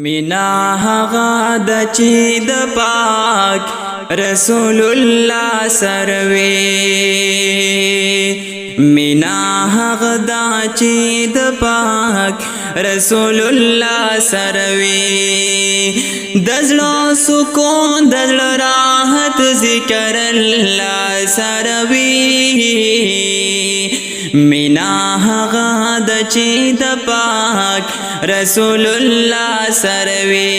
مینا هغه د چې د پاک رسول الله سروي مینا هغه د چې د پاک رسول الله سروي دزلو سکون دزلو راحت ذکر الله سروي مینا هغه د چې د پاک رسول الله سروي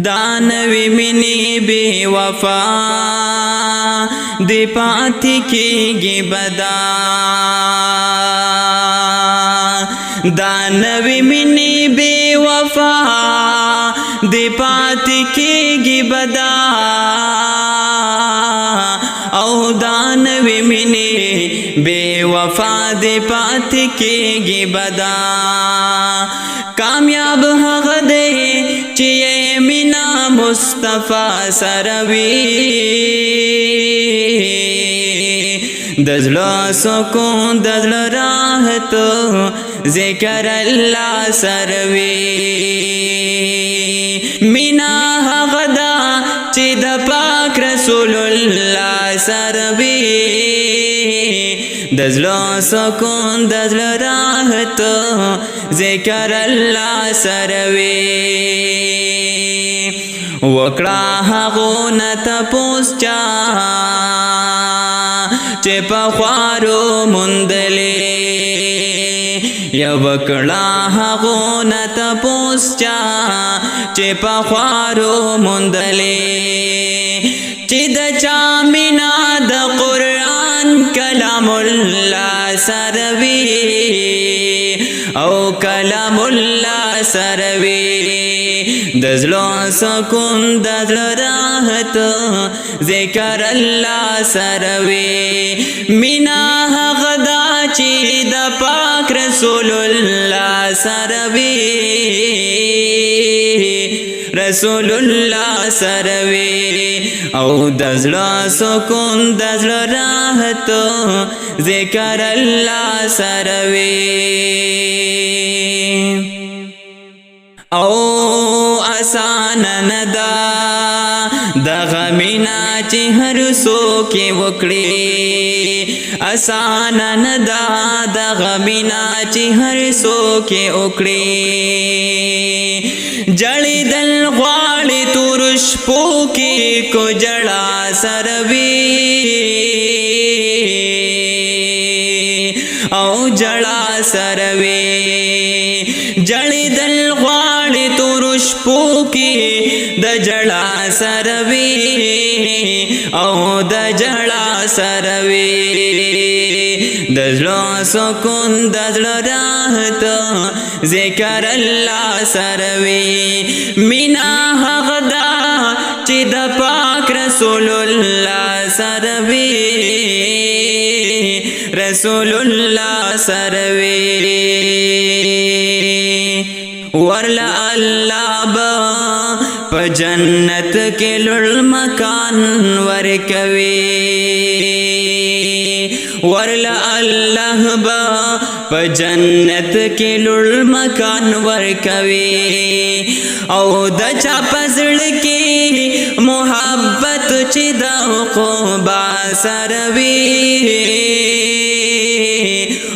دانوی منی بے وفا دی پاتی کیگی بدا دانوی منی بے وفا دی پاتی کیگی بدا او دانوی منی بے وفا دی پاتی کیگی بدا کامیاب حق دے چیئے مینا مصطفیٰ سروی دزلو سکون دزلو راحت ذکر اللہ سروی مینا حق دا چی دا پاک رسول اللہ سروی دزلو سکون دزلو راحت ذکر اللہ سروی وکړه هغو نه تپوس چا چې په خوارو موندلې یا وکړه هغو نه تپوس چا چې په خوارو موندلې چې د چا مینا د قرآن کلام الله سروي او کلام الله سروي دزلو سکون دزلو راحت ذکر اللہ سروی مینا حق دا چی دا پاک رسول اللہ سروی رسول اللہ سروی او دزلو سکون دزلو راحت ذکر اللہ سروی او آسان ندا دغه مینا چې هر څوک وکړي آسان ندا دغه مینا چې هر څوک وکړي جړې دل غواړي تور شپو کې کو جړا سروي او جړا سروي جړې دل غواړي تور شپو کې د جړا سروي او د جړا سروي دزلو سکون دزلو راحت ذکر الله سروي مینا حق دا چې د پاک رسول الله سروي رسول الله سروي ورلا اللہ با پا جنت کے لڑ مکان ورکوی ورلا اللہ با پا جنت کے لڑ مکان ورکوی او دا چا پزڑ کی محبت چی دا عقبا سروی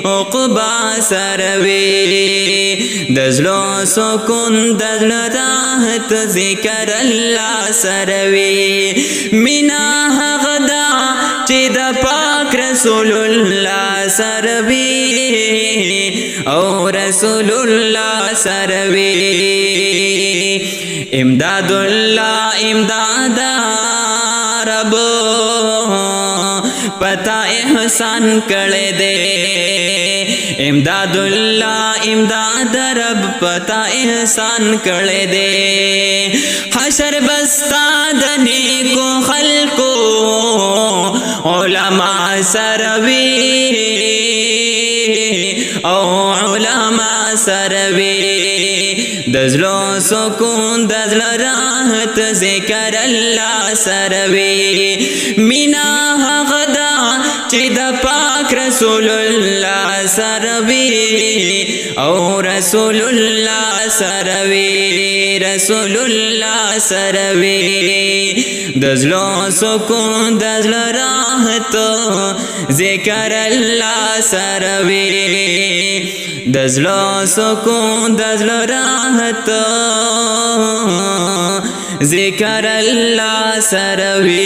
عقبا سروی دزلو سکون دزلو راحت ذکر اللہ سروی مینا حق دا چی دا پاک رسول اللہ سروی او رسول اللہ سروی امداد اللہ امداد رب پتا احسان کړه دے امداد اللہ امداد رب پتا احسان کړه دے حشر بستا دنے کو خلقو علماء سروی او علماء سروی دزلو سکون دزلو راحت ذکر اللہ سروی مینا حق دا چې د پاک पाक रसूलुल्लाह सरवी ओ रसूलुल्लाह सरवी रसूलुल्लाह सरवी दजलो सुकून दजलो राहत ज़िक्र अल्लाह सरवी दजलो सुकून दजलो राहत ज़िक्र अल्लाह सरवी।